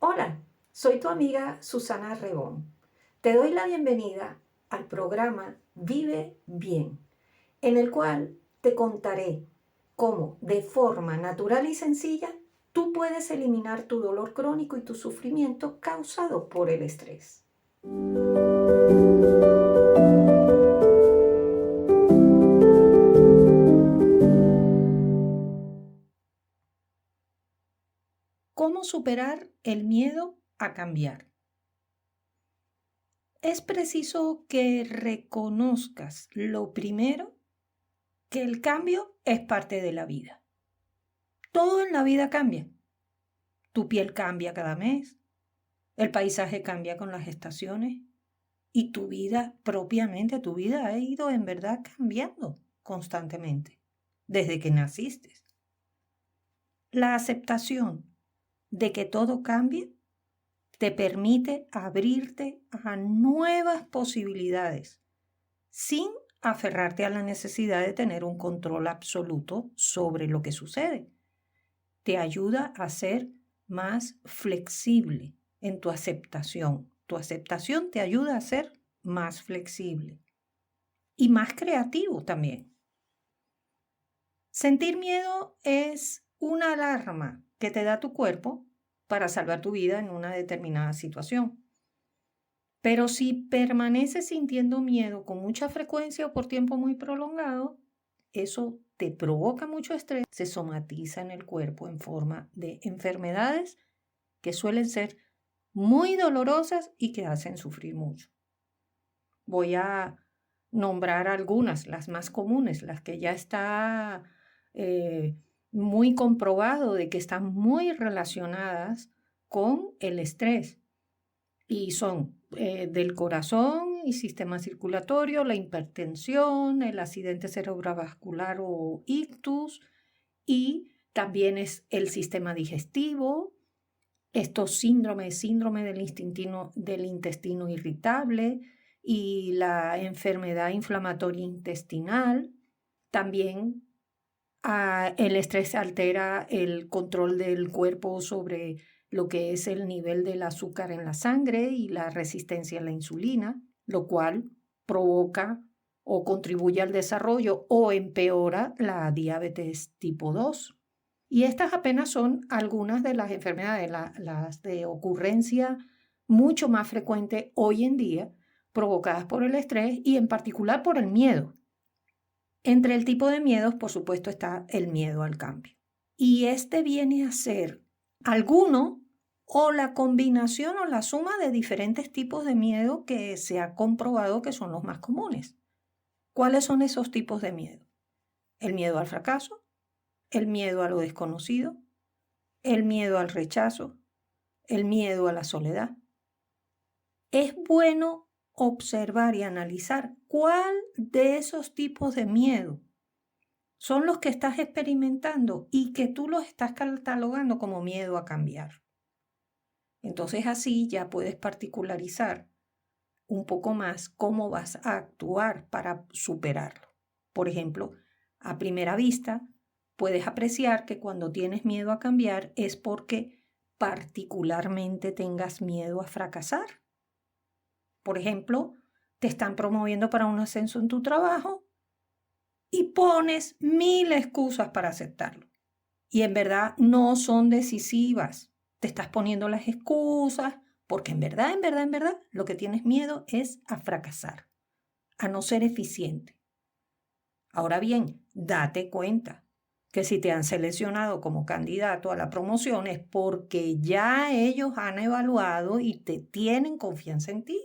Hola, soy tu amiga Susana Rebón. Te doy la bienvenida al programa Vive Bien, en el cual te contaré cómo, de forma natural y sencilla, tú puedes eliminar tu dolor crónico y tu sufrimiento causado por el estrés. ¿Cómo superar el miedo a cambiar? Es preciso que reconozcas lo primero, que el cambio es parte de la vida. Todo en la vida cambia. Tu piel cambia cada mes, el paisaje cambia con las estaciones y tu vida, propiamente tu vida, ha ido en verdad cambiando constantemente desde que naciste. La aceptación de que todo cambie te permite abrirte a nuevas posibilidades sin aferrarte a la necesidad de tener un control absoluto sobre lo que sucede. Te ayuda a ser más flexible en tu aceptación. Tu aceptación te ayuda a ser más flexible y más creativo también. Sentir miedo es una alarma que te da tu cuerpo para salvar tu vida en una determinada situación. Pero si permaneces sintiendo miedo con mucha frecuencia o por tiempo muy prolongado, eso te provoca mucho estrés, se somatiza en el cuerpo en forma de enfermedades que suelen ser muy dolorosas y que hacen sufrir mucho. Voy a nombrar algunas, las más comunes, las que ya está muy comprobado de que están muy relacionadas con el estrés. Y son del corazón y sistema circulatorio, la hipertensión, el accidente cerebrovascular o ictus, y también es el sistema digestivo, estos síndrome del intestino irritable y la enfermedad inflamatoria intestinal. También el estrés altera el control del cuerpo sobre lo que es el nivel del azúcar en la sangre y la resistencia a la insulina, lo cual provoca o contribuye al desarrollo o empeora la diabetes tipo 2. Y estas apenas son algunas de las enfermedades, las de ocurrencia mucho más frecuente hoy en día, provocadas por el estrés y en particular por el miedo. Entre el tipo de miedos, por supuesto, está el miedo al cambio. Y este viene a ser alguno o la combinación o la suma de diferentes tipos de miedo que se ha comprobado que son los más comunes. ¿Cuáles son esos tipos de miedo? El miedo al fracaso, el miedo a lo desconocido, el miedo al rechazo, el miedo a la soledad. Es bueno observar y analizar cuál de esos tipos de miedo son los que estás experimentando y que tú los estás catalogando como miedo a cambiar. Entonces así ya puedes particularizar un poco más cómo vas a actuar para superarlo. Por ejemplo, a primera vista, puedes apreciar que cuando tienes miedo a cambiar es porque particularmente tengas miedo a fracasar. Por ejemplo, te están promoviendo para un ascenso en tu trabajo y pones 1000 excusas para aceptarlo. Y en verdad no son decisivas. Te estás poniendo las excusas porque en verdad, lo que tienes miedo es a fracasar, a no ser eficiente. Ahora bien, date cuenta que si te han seleccionado como candidato a la promoción es porque ya ellos han evaluado y te tienen confianza en ti.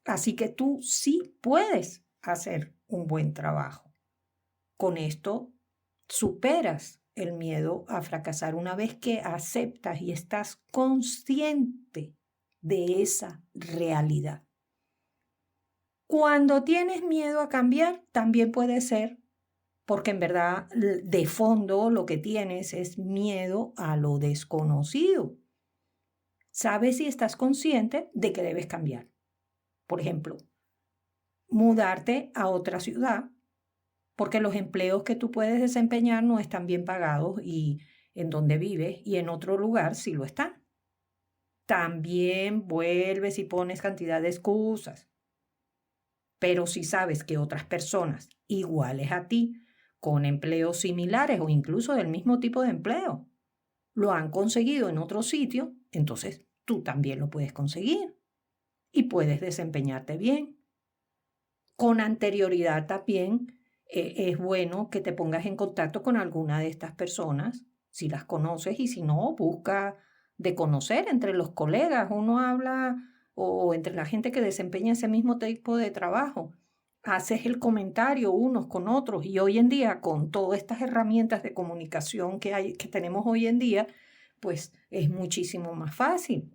Así que tú sí puedes hacer un buen trabajo. Con esto superas el miedo a fracasar una vez que aceptas y estás consciente de esa realidad. Cuando tienes miedo a cambiar, también puede ser porque en verdad de fondo lo que tienes es miedo a lo desconocido. Sabes y estás consciente de que debes cambiar. Por ejemplo, mudarte a otra ciudad porque los empleos que tú puedes desempeñar no están bien pagados y en donde vives y en otro lugar sí lo están. también vuelves y pones cantidad de excusas. Pero si sabes que otras personas iguales a ti, con empleos similares o incluso del mismo tipo de empleo, lo han conseguido en otro sitio, entonces tú también lo puedes conseguir y puedes desempeñarte bien. Con anterioridad también es bueno que te pongas en contacto con alguna de estas personas, si las conoces, y si no, busca de conocer entre los colegas. Uno habla o entre la gente que desempeña ese mismo tipo de trabajo. Haces el comentario unos con otros y hoy en día con todas estas herramientas de comunicación que tenemos hoy en día, pues es muchísimo más fácil.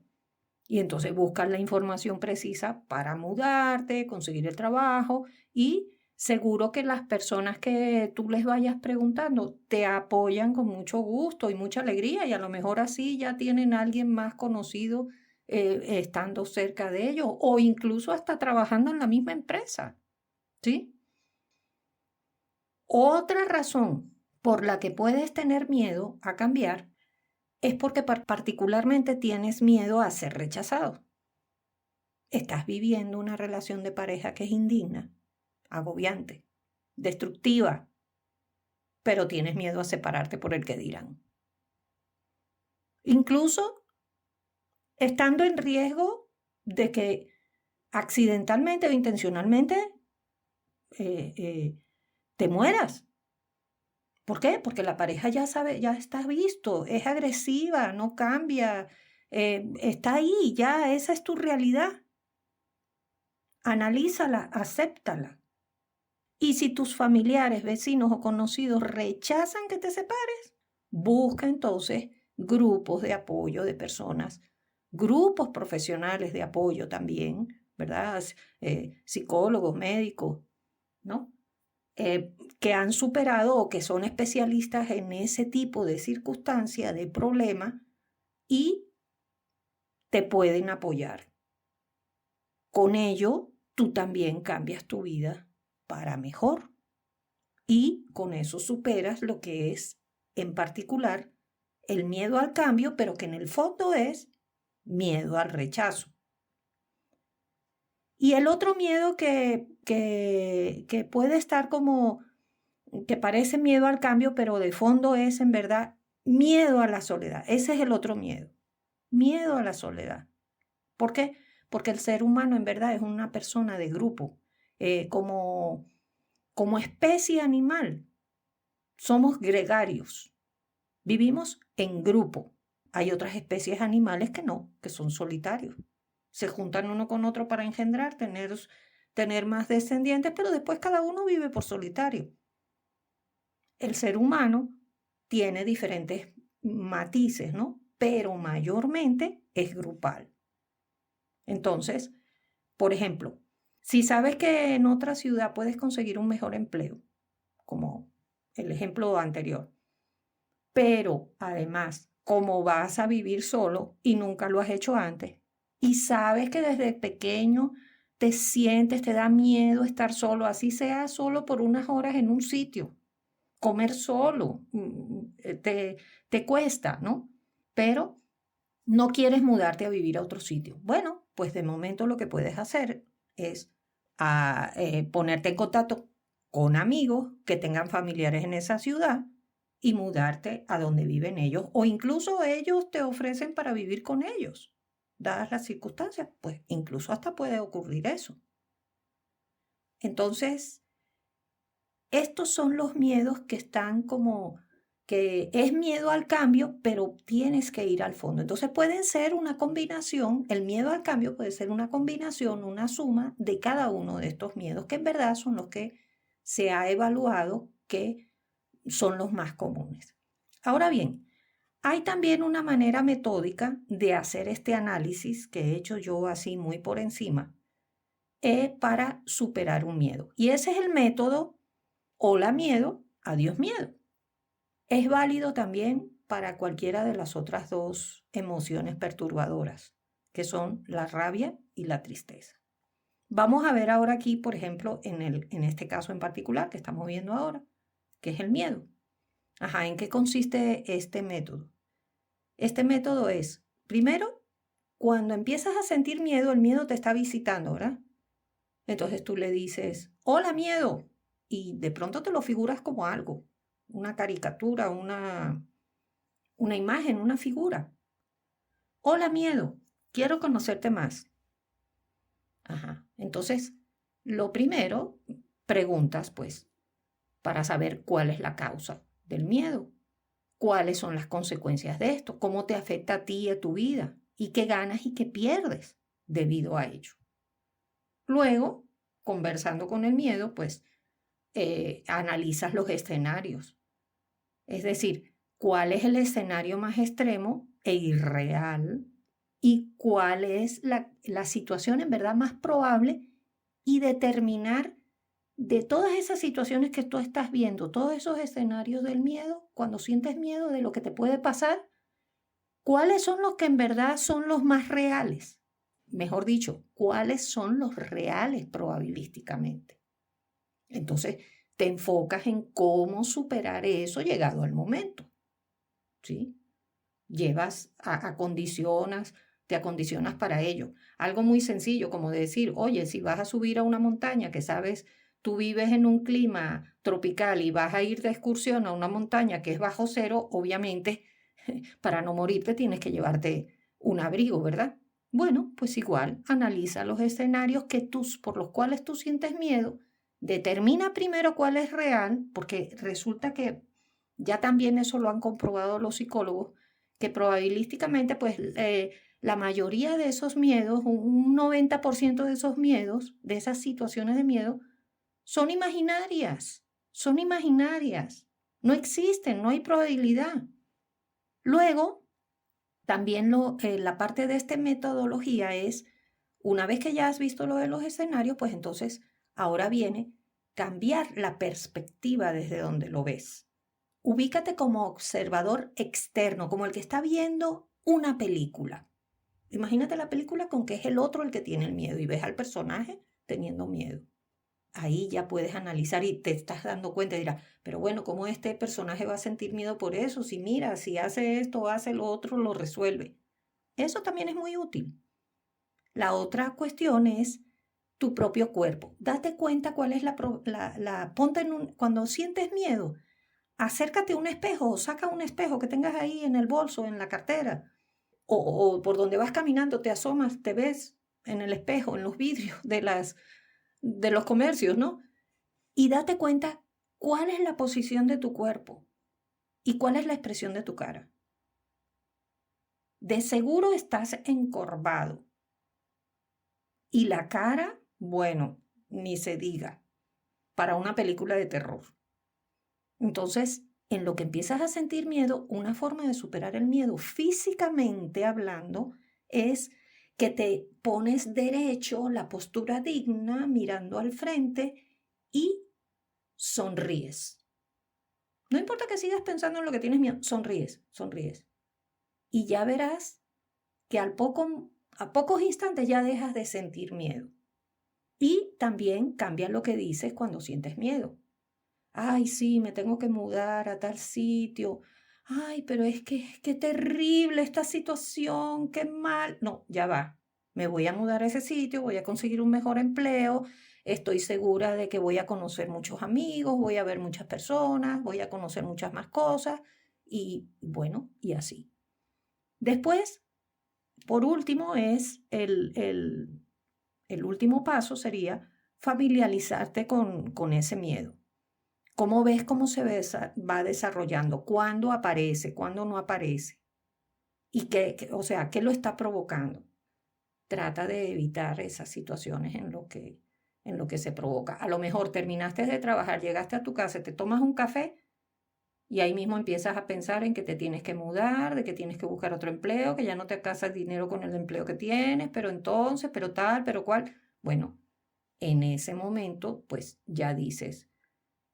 Y entonces buscas la información precisa para mudarte, conseguir el trabajo y seguro que las personas que tú les vayas preguntando te apoyan con mucho gusto y mucha alegría y a lo mejor así ya tienen a alguien más conocido estando cerca de ellos o incluso hasta trabajando en la misma empresa, ¿sí? Otra razón por la que puedes tener miedo a cambiar es porque particularmente tienes miedo a ser rechazado. Estás viviendo una relación de pareja que es indigna, agobiante, destructiva, pero tienes miedo a separarte por el que dirán. Incluso estando en riesgo de que accidentalmente o intencionalmente te mueras. ¿Por qué? Porque la pareja ya sabe, ya está visto, es agresiva, no cambia, está ahí, ya esa es tu realidad. Analízala, acéptala. Y si tus familiares, vecinos o conocidos rechazan que te separes, busca entonces grupos de apoyo de personas, grupos profesionales de apoyo también, ¿verdad? Psicólogos, médicos, ¿no? Que han superado o que son especialistas en ese tipo de circunstancia, de problema, y te pueden apoyar. Con ello, tú también cambias tu vida para mejor. Y con eso superas lo que es, en particular, el miedo al cambio, pero que en el fondo es miedo al rechazo. Y el otro miedo que puede estar como, que parece miedo al cambio, pero de fondo es en verdad miedo a la soledad. Ese es el otro miedo a la soledad. ¿Por qué? Porque el ser humano en verdad es una persona de grupo, como especie animal. Somos gregarios, vivimos en grupo. Hay otras especies animales que no, que son solitarios. Se juntan uno con otro para engendrar, tener más descendientes, pero después cada uno vive por solitario. El ser humano tiene diferentes matices, ¿no? Pero mayormente es grupal. Entonces, por ejemplo, si sabes que en otra ciudad puedes conseguir un mejor empleo, como el ejemplo anterior, pero además, como vas a vivir solo y nunca lo has hecho antes, y sabes que desde pequeño te sientes, te da miedo estar solo, así sea solo por unas horas en un sitio, comer solo, te cuesta, ¿no? Pero no quieres mudarte a vivir a otro sitio. Bueno, pues de momento lo que puedes hacer es ponerte en contacto con amigos que tengan familiares en esa ciudad y mudarte a donde viven ellos, o incluso ellos te ofrecen para vivir con ellos. Dadas las circunstancias, pues incluso hasta puede ocurrir eso. Entonces, estos son los miedos que están como que es miedo al cambio, pero tienes que ir al fondo. Entonces pueden ser una combinación, el miedo al cambio puede ser una combinación, una suma de cada uno de estos miedos, que en verdad son los que se ha evaluado que son los más comunes. Ahora bien, hay también una manera metódica de hacer este análisis que he hecho yo así muy por encima para superar un miedo. Y ese es el método hola miedo, adiós miedo. Es válido también para cualquiera de las otras dos emociones perturbadoras, que son la rabia y la tristeza. Vamos a ver ahora aquí, por ejemplo, en este caso en particular que estamos viendo ahora, que es el miedo. ¿En qué consiste este método? Este método es, primero, cuando empiezas a sentir miedo, el miedo te está visitando, ¿verdad? Entonces tú le dices, hola miedo, y de pronto te lo figuras como algo, una caricatura, una imagen, una figura. Hola miedo, quiero conocerte más. Ajá. Entonces, lo primero, preguntas, pues, para saber cuál es la causa del miedo, cuáles son las consecuencias de esto, cómo te afecta a ti y a tu vida, y qué ganas y qué pierdes debido a ello. Luego, conversando con el miedo, pues, analizas los escenarios. Es decir, cuál es el escenario más extremo e irreal y cuál es la situación en verdad más probable y determinar de todas esas situaciones que tú estás viendo, todos esos escenarios del miedo, cuando sientes miedo de lo que te puede pasar, ¿cuáles son los que en verdad son los más reales? Mejor dicho, ¿cuáles son los reales probabilísticamente? Entonces, te enfocas en cómo superar eso llegado al momento, ¿sí? Te acondicionas para ello. Algo muy sencillo como decir, oye, si vas a subir a una montaña que sabes, tú vives en un clima tropical y vas a ir de excursión a una montaña que es bajo cero, obviamente, para no morirte tienes que llevarte un abrigo, ¿verdad? Bueno, pues igual, analiza los escenarios por los cuales tú sientes miedo, determina primero cuál es real, porque resulta que ya también eso lo han comprobado los psicólogos, que probabilísticamente, pues la mayoría de esos miedos, un 90% de esos miedos, de esas situaciones de miedo, son imaginarias, son imaginarias, no existen, no hay probabilidad. Luego, también la parte de esta metodología es, una vez que ya has visto lo de los escenarios, pues entonces ahora viene cambiar la perspectiva desde donde lo ves. Ubícate como observador externo, como el que está viendo una película. Imagínate la película con que es el otro el que tiene el miedo y ves al personaje teniendo miedo. Ahí ya puedes analizar y te estás dando cuenta y dirás, pero bueno, ¿cómo este personaje va a sentir miedo por eso? Si mira, si hace esto o hace lo otro, lo resuelve. Eso también es muy útil. La otra cuestión es tu propio cuerpo. Date cuenta cuál es ponte cuando sientes miedo, acércate a un espejo o saca un espejo que tengas ahí en el bolso, en la cartera, o por donde vas caminando te asomas, te ves en el espejo, en los vidrios de los comercios, ¿no? Y date cuenta cuál es la posición de tu cuerpo y cuál es la expresión de tu cara. De seguro estás encorvado. Y la cara, bueno, ni se diga, para una película de terror. Entonces, en lo que empiezas a sentir miedo, una forma de superar el miedo físicamente hablando es que te pones derecho, la postura digna, mirando al frente y sonríes. No importa que sigas pensando en lo que tienes miedo, sonríes, sonríes. Y ya verás que a pocos instantes ya dejas de sentir miedo. Y también cambia lo que dices cuando sientes miedo. Ay, sí, me tengo que mudar a tal sitio. Ay, pero es que qué terrible esta situación, qué mal. No, ya va. Me voy a mudar a ese sitio, voy a conseguir un mejor empleo, estoy segura de que voy a conocer muchos amigos, voy a ver muchas personas, voy a conocer muchas más cosas y bueno, y así. Después, por último, el último paso sería familiarizarte con ese miedo. ¿Cómo ves cómo se va desarrollando? ¿Cuándo aparece? ¿Cuándo no aparece? ¿Y qué lo está provocando? Trata de evitar esas situaciones en lo que se provoca. A lo mejor terminaste de trabajar, llegaste a tu casa, te tomas un café y ahí mismo empiezas a pensar en que te tienes que mudar, de que tienes que buscar otro empleo, que ya no te alcanza dinero con el empleo que tienes, pero entonces, pero tal, pero cual. Bueno, en ese momento, pues ya dices,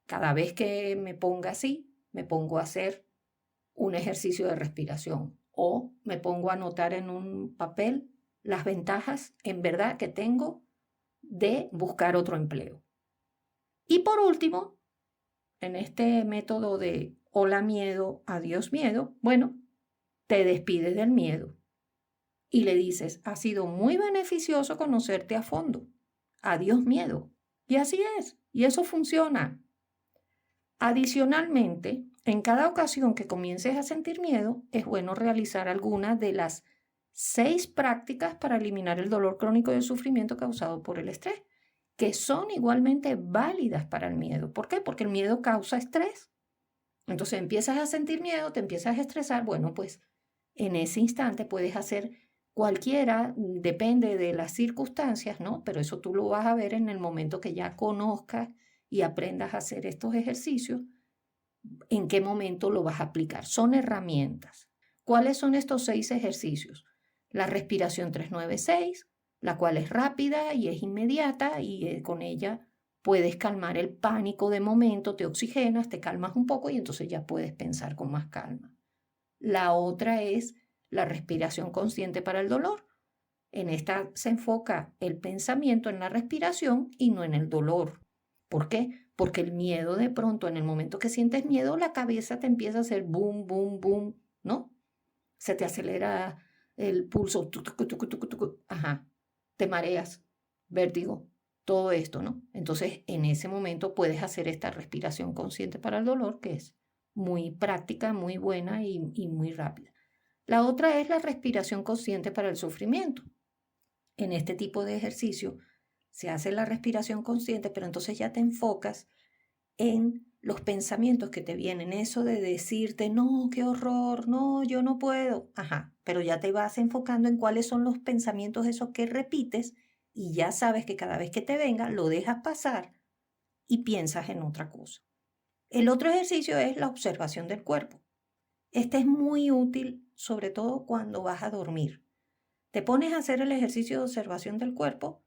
cada vez que me ponga así, me pongo a hacer un ejercicio de respiración o me pongo a anotar en un papel las ventajas en verdad que tengo de buscar otro empleo. Y por último, en este método de hola miedo, adiós miedo, bueno, te despides del miedo. y le dices, ha sido muy beneficioso conocerte a fondo. Adiós miedo. Y así es, y eso funciona. Adicionalmente, en cada ocasión que comiences a sentir miedo, es bueno realizar alguna de las 6 prácticas para eliminar el dolor crónico y el sufrimiento causado por el estrés, que son igualmente válidas para el miedo. ¿Por qué? Porque el miedo causa estrés. Entonces empiezas a sentir miedo, te empiezas a estresar, bueno, pues en ese instante puedes hacer cualquiera, depende de las circunstancias, ¿no? Pero eso tú lo vas a ver en el momento que ya conozcas y aprendas a hacer estos ejercicios, en qué momento lo vas a aplicar. Son herramientas. ¿Cuáles son estos 6 ejercicios? La respiración 396, la cual es rápida y es inmediata y con ella puedes calmar el pánico de momento, te oxigenas, te calmas un poco y entonces ya puedes pensar con más calma. La otra es la respiración consciente para el dolor. En esta se enfoca el pensamiento en la respiración y no en el dolor. ¿Por qué? Porque el miedo de pronto, en el momento que sientes miedo, la cabeza te empieza a hacer boom, boom, boom, ¿no? Se te acelera el pulso, ajá, te mareas, vértigo, todo esto, ¿no? Entonces, en ese momento puedes hacer esta respiración consciente para el dolor, que es muy práctica, muy buena y muy rápida. La otra es la respiración consciente para el sufrimiento. En este tipo de ejercicio se hace la respiración consciente, pero entonces ya te enfocas en los pensamientos que te vienen, eso de decirte, no, qué horror, no, yo no puedo, ajá, pero ya te vas enfocando en cuáles son los pensamientos esos que repites y ya sabes que cada vez que te venga lo dejas pasar y piensas en otra cosa. El otro ejercicio es la observación del cuerpo. Este es muy útil, sobre todo cuando vas a dormir. Te pones a hacer el ejercicio de observación del cuerpo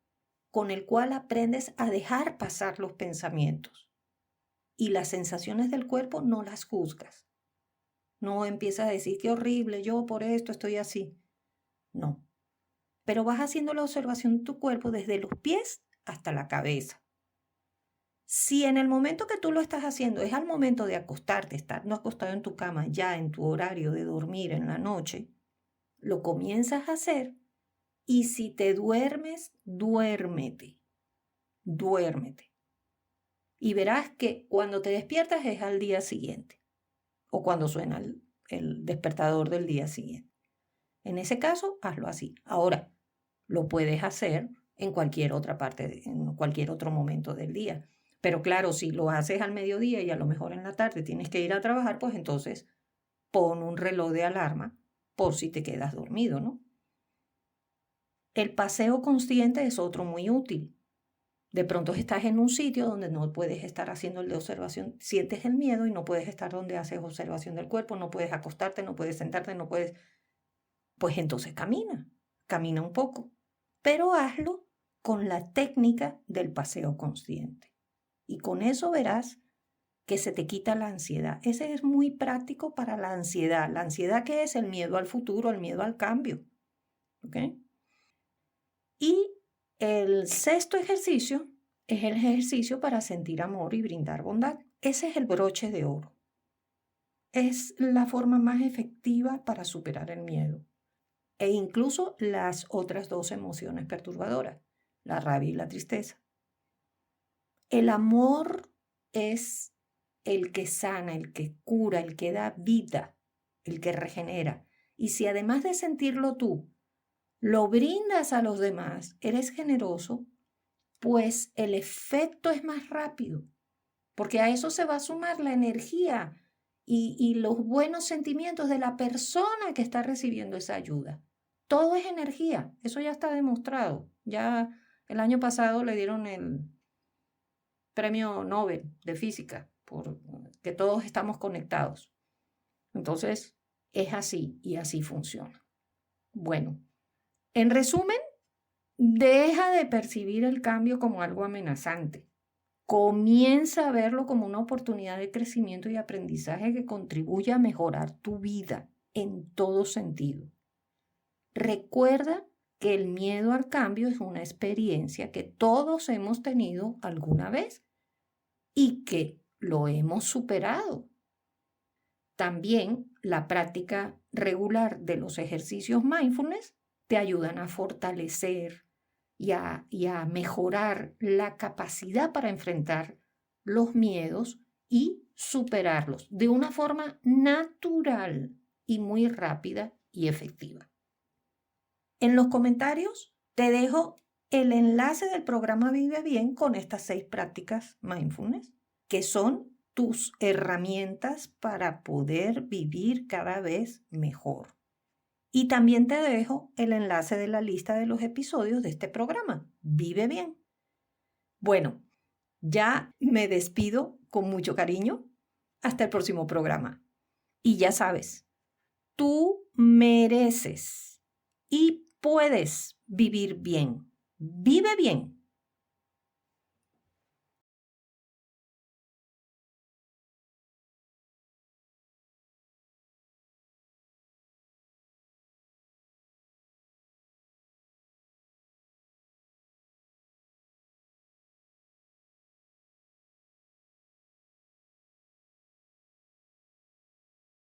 con el cual aprendes a dejar pasar los pensamientos y las sensaciones del cuerpo no las juzgas. No empiezas a decir qué horrible, yo por esto estoy así. No. Pero vas haciendo la observación de tu cuerpo desde los pies hasta la cabeza. Si en el momento que tú lo estás haciendo es al momento de acostarte, estar no acostado en tu cama, ya en tu horario de dormir en la noche, lo comienzas a hacer y si te duermes, duérmete. Duérmete. Y verás que cuando te despiertas es al día siguiente o cuando suena el despertador del día siguiente. En ese caso, hazlo así. Ahora, lo puedes hacer en cualquier otra parte, en cualquier otro momento del día. Pero claro, si lo haces al mediodía y a lo mejor en la tarde tienes que ir a trabajar, pues entonces pon un reloj de alarma por si te quedas dormido, ¿no? El paseo consciente es otro muy útil. De pronto estás en un sitio donde no puedes estar haciendo el de observación, sientes el miedo y no puedes estar donde haces observación del cuerpo, no puedes acostarte, no puedes sentarte, no puedes... Pues entonces camina un poco, pero hazlo con la técnica del paseo consciente. Y con eso verás que se te quita la ansiedad. Ese es muy práctico para la ansiedad. ¿La ansiedad qué es? El miedo al futuro, el miedo al cambio. ¿Ok? Y el sexto ejercicio es el ejercicio para sentir amor y brindar bondad. Ese es el broche de oro. Es la forma más efectiva para superar el miedo e incluso las otras 2 emociones perturbadoras, la rabia y la tristeza. El amor es el que sana, el que cura, el que da vida, el que regenera. Y si además de sentirlo tú, lo brindas a los demás, eres generoso, pues el efecto es más rápido, porque a eso se va a sumar la energía y los buenos sentimientos de la persona que está recibiendo esa ayuda. Todo es energía, eso ya está demostrado. Ya el año pasado le dieron el premio Nobel de física, por que todos estamos conectados. Entonces, es así y así funciona. Bueno, en resumen, deja de percibir el cambio como algo amenazante. Comienza a verlo como una oportunidad de crecimiento y aprendizaje que contribuye a mejorar tu vida en todo sentido. Recuerda que el miedo al cambio es una experiencia que todos hemos tenido alguna vez y que lo hemos superado. También la práctica regular de los ejercicios mindfulness te ayudan a fortalecer y a mejorar la capacidad para enfrentar los miedos y superarlos de una forma natural y muy rápida y efectiva. En los comentarios te dejo el enlace del programa Vive Bien con estas 6 prácticas mindfulness, que son tus herramientas para poder vivir cada vez mejor. Y también te dejo el enlace de la lista de los episodios de este programa, Vive Bien. Bueno, ya me despido con mucho cariño. Hasta el próximo programa. Y ya sabes, tú mereces y puedes vivir bien. Vive bien.